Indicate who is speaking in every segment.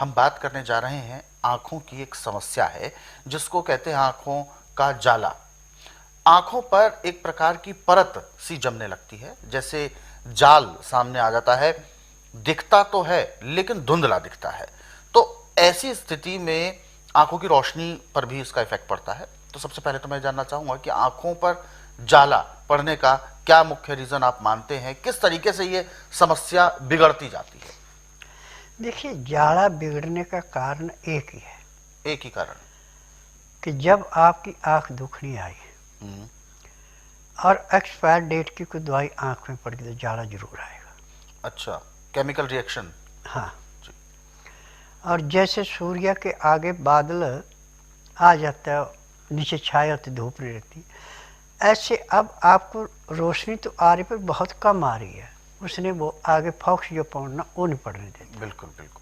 Speaker 1: हम बात करने जा रहे हैं आंखों की एक समस्या है जिसको कहते हैं आंखों का जाला। आंखों पर एक प्रकार की परत सी जमने लगती है, जैसे जाल सामने आ जाता है। दिखता तो है लेकिन धुंधला दिखता है। तो ऐसी स्थिति में आंखों की रोशनी पर भी इसका इफेक्ट पड़ता है। तो सबसे पहले तो मैं जानना चाहूंगा कि आंखों पर जाला पड़ने का क्या मुख्य रीजन आप मानते हैं, किस तरीके से ये समस्या बिगड़ती जाती है।
Speaker 2: देखिए, जाड़ा बिगड़ने का कारण एक ही है
Speaker 1: एक ही कारण।
Speaker 2: कि जब आपकी आंख दुखनी आई
Speaker 1: हम्म।
Speaker 2: और एक्सपायर डेट की कोई दवाई आंख में पड़ गई तो जाड़ा जरूर आएगा।
Speaker 1: अच्छा, केमिकल रिएक्शन।
Speaker 2: हाँ।
Speaker 1: जी।
Speaker 2: और जैसे सूर्य के आगे बादल आ जाता है, नीचे छाया होती, धूप नहीं रहती, ऐसे अब आपको रोशनी तो आ रही पर बहुत कम आ रही है, उसने वो आगे फॉक्स जो पड़ना वो नहीं पड़ने देता।
Speaker 1: बिल्कुल बिल्कुल।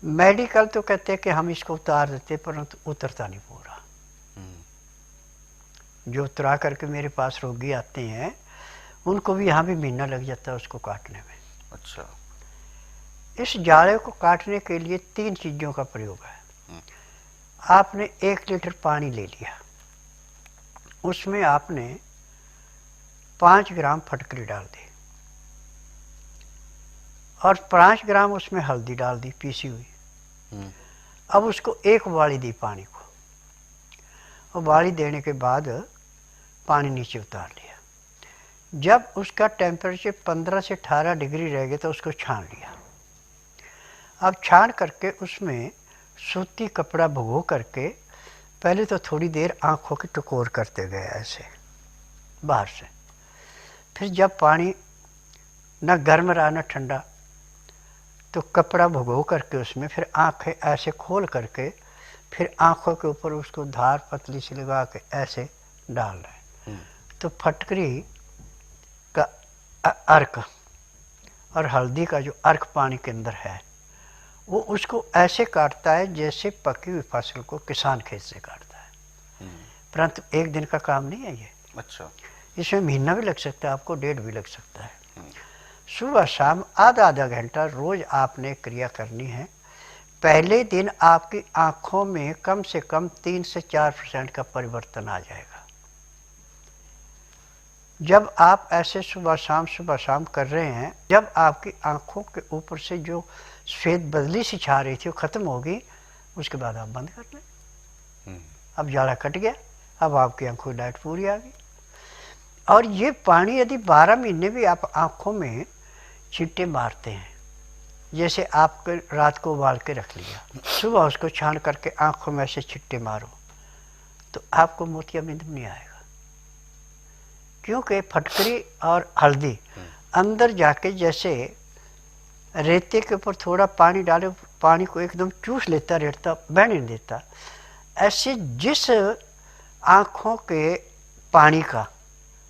Speaker 2: मेडिकल तो कहते हैं कि हम इसको उतार देते, परंतु उतरता नहीं पूरा। जो उतरा करके मेरे पास रोगी आते हैं उनको भी यहाँ भी महीना लग जाता है उसको काटने में।
Speaker 1: अच्छा।
Speaker 2: इस जाड़े को काटने के लिए 3 चीज़ों का प्रयोग है। आपने 1 लीटर पानी ले लिया, उसमें आपने 5 ग्राम फटकरी डाल दी और 5 ग्राम उसमें हल्दी डाल दी पीसी हुई। अब उसको 1 उबाली दी पानी को। उबाली देने के बाद पानी नीचे उतार लिया। जब उसका टेम्परेचर 15 से 18 डिग्री रह गया तो उसको छान लिया। अब छान करके उसमें सूती कपड़ा भिगो करके पहले तो थोड़ी देर आंखों की टकोर करते गए ऐसे बाहर से। फिर जब पानी न गर्म रहा न ठंडा तो कपड़ा भिगो करके उसमें फिर आंखें ऐसे खोल करके फिर आंखों के ऊपर उसको धार पतली सी लगा के ऐसे डाल रहे। तो फटकरी का अर्क और हल्दी का जो अर्क पानी के अंदर है वो उसको ऐसे काटता है जैसे पकी हुई फसल को किसान खेत से काटता है। परंतु 1 दिन का काम नहीं है ये।
Speaker 1: अच्छा।
Speaker 2: इसमें महीना भी लग सकता है आपको, 1.5 भी लग सकता है। सुबह शाम आधा घंटा रोज आपने क्रिया करनी है। पहले दिन आपकी आंखों में कम से कम 3 से 4% का परिवर्तन आ जाएगा। जब आप ऐसे सुबह शाम कर रहे हैं, जब आपकी आंखों के ऊपर से जो श्वेत बदली सी छा रही थी वो खत्म होगी, उसके बाद आप बंद कर लें। अब जाड़ा कट गया, अब आपकी आंखों की लाइट पूरी आ गई। और ये पानी यदि 12 महीने भी आप आंखों में छींटे मारते हैं, जैसे आप रात को उबाल के रख लिया, सुबह उसको छान करके आंखों में ऐसे छिट्टे मारो तो आपको मोतियाबिंद नहीं आएगा। क्योंकि फटकरी और हल्दी अंदर जाके जैसे रेते के ऊपर थोड़ा पानी डाले, पानी को एकदम चूस लेता, रेड़ता, बहने नहीं देता। ऐसे जिस आँखों के पानी का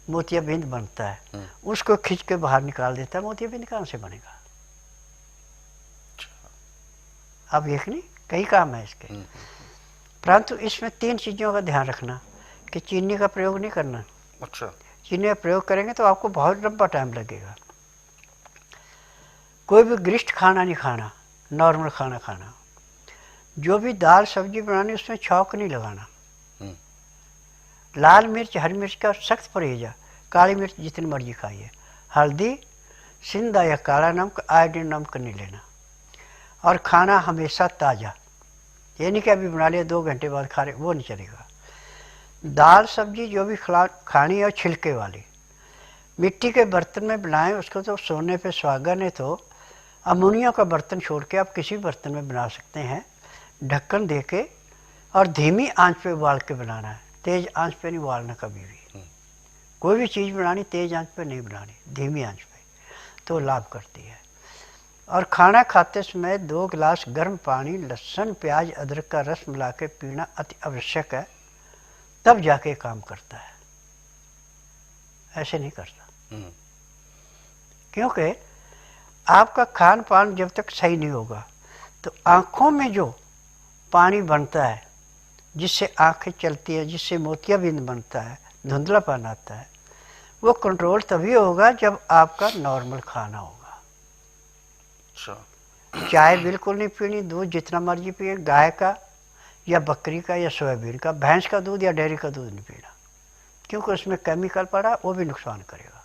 Speaker 2: मोतियाबिंद बनता है उसको खींच के बाहर निकाल देता है। मोतियाबिंद कहाँ से बनेगा? अब एक नहीं कई काम है इसके। परंतु इसमें 3 चीज़ों का ध्यान रखना कि चीनी का प्रयोग नहीं करना।
Speaker 1: अच्छा।
Speaker 2: चीनी का प्रयोग करेंगे तो आपको बहुत लंबा टाइम लगेगा। कोई भी गरिष्ठ खाना नहीं खाना, नॉर्मल खाना खाना। जो भी दाल सब्जी बनानी उसमें छौंक नहीं लगाना। लाल मिर्च हरी मिर्च का सख्त परहेज है। काली मिर्च जितनी मर्जी खाइए। हल्दी, सिंधा या काला नमक, आयोडीन नमक नहीं लेना। और खाना हमेशा ताज़ा, ये नहीं कि अभी बना लिया 2 घंटे बाद खा रहे, वो नहीं चलेगा। दाल सब्जी जो भी खानी है छिलके वाली। मिट्टी के बर्तन में बनाएं उसको, तो सोने पे सुहागन है तो अमोनिया का बर्तन छोड़ के आप किसी बर्तन में बना सकते हैं, ढक्कन दे के, और धीमी आंच पे उबाल के बनाना है। तेज़ आंच पे नहीं उबालना कभी भी। कोई भी चीज़ बनानी तेज़ आंच पे नहीं बनानी, धीमी आंच पे, तो लाभ करती है। और खाना खाते समय 2 गिलास गर्म पानी, लहसुन प्याज अदरक का रस मिला के पीना अति आवश्यक है, तब जाके काम करता है, ऐसे नहीं करता। क्योंकि आपका खान पान जब तक सही नहीं होगा तो आँखों में जो पानी बनता है जिससे आँखें चलती है, जिससे मोतियाबिंद बनता है, धुंधलापन आता है, वो कंट्रोल तभी होगा जब आपका नॉर्मल खाना होगा।
Speaker 1: अच्छा।
Speaker 2: चाय बिल्कुल नहीं पीनी, दूध जितना मर्जी पिए, गाय का या बकरी का या सोयाबीन का, भैंस का दूध या डेयरी का दूध नहीं पीना, क्योंकि उसमें केमिकल पड़ा, वो भी नुकसान करेगा।